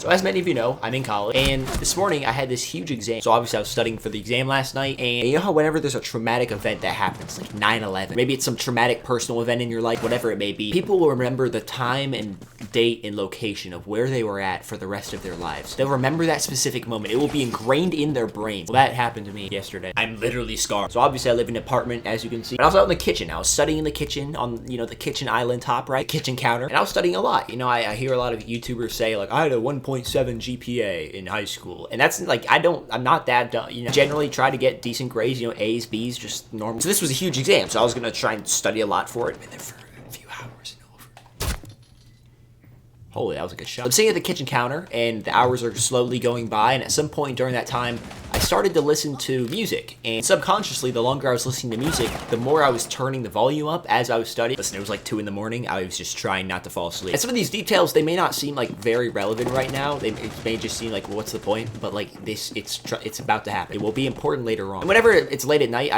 So as many of you know, I'm in college, and this morning I had this huge exam. So obviously I was studying for the exam last night, and you know how whenever there's a traumatic event that happens, like 9/11, maybe it's some traumatic personal event in your life, whatever it may be, people will remember the time and date and location of where they were at for the rest of their lives. They'll remember that specific moment. It will be ingrained in their brain. Well, that happened to me yesterday. I'm literally scarred. So obviously I live in an apartment, as you can see. But I was out in the kitchen. I was studying in the kitchen on, you know, the kitchen island top, right? Kitchen counter. And I was studying a lot. You know, I hear a lot of YouTubers say, like, I had a 1.7 GPA in high school. And that's like, I'm not that dumb. You know, generally try to get decent grades, you know, A's, B's, just normal. So this was a huge exam. So I was going to try and study a lot for it. And then for a few hours and over. Holy, that was a good shot. I'm sitting at the kitchen counter and the hours are slowly going by. And at some point during that time, I started to listen to music, and subconsciously, the longer I was listening to music, the more I was turning the volume up as I was studying. Listen, it was like 2 in the morning. I was just trying not to fall asleep. And some of these details, they may not seem like very relevant right now. It may just seem like, well, what's the point? But like this, it's about to happen. It will be important later on. And whenever it's late at night,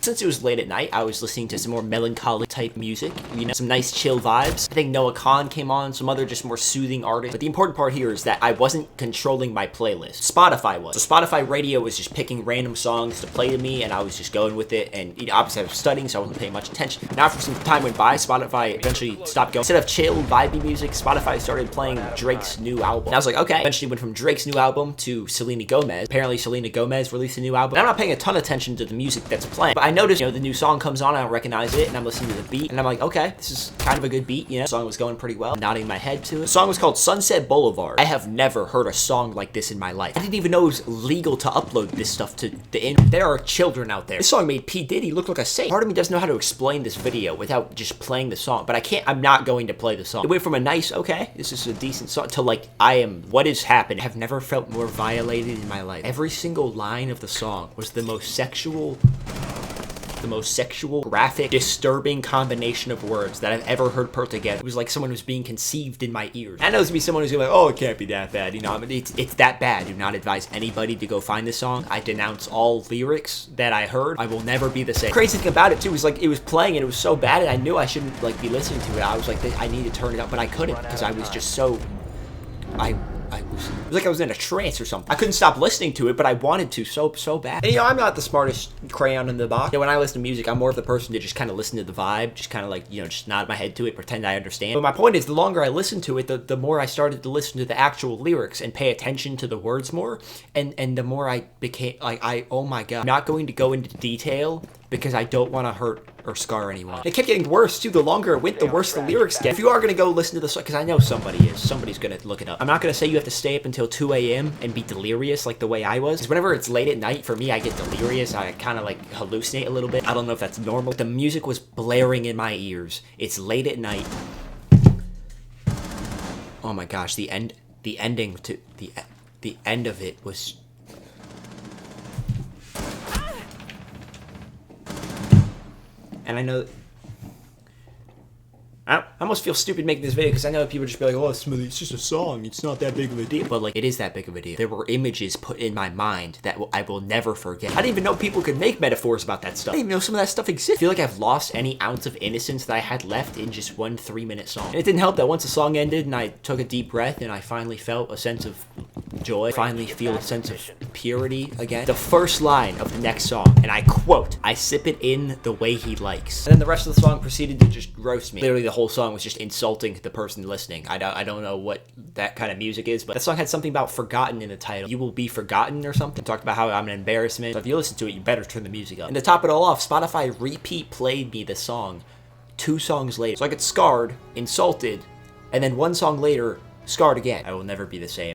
since it was late at night, I was listening to some more melancholy type music, you know, some nice chill vibes. I think Noah Khan came on, some other just more soothing artists. But the important part here is that I wasn't controlling my playlist. Spotify was. So Spotify radio was just picking random songs to play to me, and I was just going with it. And you know, obviously I was studying, so I wasn't paying much attention. Now for some time went by, Spotify eventually stopped going. Instead of chill, vibey music, Spotify started playing Drake's new album. And I was like, okay. Eventually went from Drake's new album to Selena Gomez. Apparently Selena Gomez released a new album. And I'm not paying a ton of attention to the music that's playing, but I noticed, you know, the new song comes on, I don't recognize it, and I'm listening to the beat, and I'm like, okay, this is kind of a good beat, you know, the song was going pretty well, nodding my head to it. The song was called Sunset Boulevard. I have never heard a song like this in my life. I didn't even know it was legal to upload this stuff to the internet. There are children out there. This song made P. Diddy look like a saint. Part of me doesn't know how to explain this video without just playing the song, but I'm not going to play the song. It went from a nice, okay, this is a decent song, to like, what is happening? I have never felt more violated in my life. Every single line of the song was the most sexual, graphic, disturbing combination of words that I've ever heard put together. It was like someone was being conceived in my ears. I know there's gonna be someone who's gonna be like, oh, it can't be that bad. You know, I mean, it's that bad. Do not advise anybody to go find this song. I denounce all lyrics that I heard. I will never be the same. Crazy thing about it too is like it was playing and it was so bad and I knew I shouldn't like be listening to it. I was like, I need to turn it up, but I couldn't because I was just so, it was like I was in a trance or something. I couldn't stop listening to it, but I wanted to so bad. And you know, I'm not the smartest crayon in the box. You know, when I listen to music, I'm more of the person to just kind of listen to the vibe, just kind of like, you know, just nod my head to it, pretend I understand. But my point is, the longer I listened to it, the more I started to listen to the actual lyrics and pay attention to the words more. And the more I became like, oh my God, I'm not going to go into detail because I don't want to hurt or scar anyone. It kept getting worse too. The longer it went, the worse the lyrics get. If you are going to go listen to the song, because I know somebody's going to look it up. I'm not going to say you have to stay up until 2 a.m. and be delirious like the way I was. Because whenever it's late at night, for me, I get delirious. I kind of like hallucinate a little bit. I don't know if that's normal. The music was blaring in my ears. It's late at night. Oh my gosh, the end of it was... And I know, I almost feel stupid making this video because I know people just be like, oh, Smithy, it's just a song. It's not that big of a deal. But like, it is that big of a deal. There were images put in my mind that I will never forget. I didn't even know people could make metaphors about that stuff. I didn't even know some of that stuff exists. I feel like I've lost any ounce of innocence that I had left in just one 3-minute song. And it didn't help that once the song ended and I took a deep breath and I finally felt a sense of joy, finally feel a sense of purity again. The first line of the next song, and I quote, I sip it in the way he likes. And then the rest of the song proceeded to just roast me. Literally the whole song was just insulting the person listening. I don't know what that kind of music is, but that song had something about forgotten in the title. You will be forgotten or something. It talked about how I'm an embarrassment. So if you listen to it, you better turn the music up. And to top it all off, Spotify repeat played me the song 2 songs later. So I get scarred, insulted, and then 1 song later, scarred again. I will never be the same.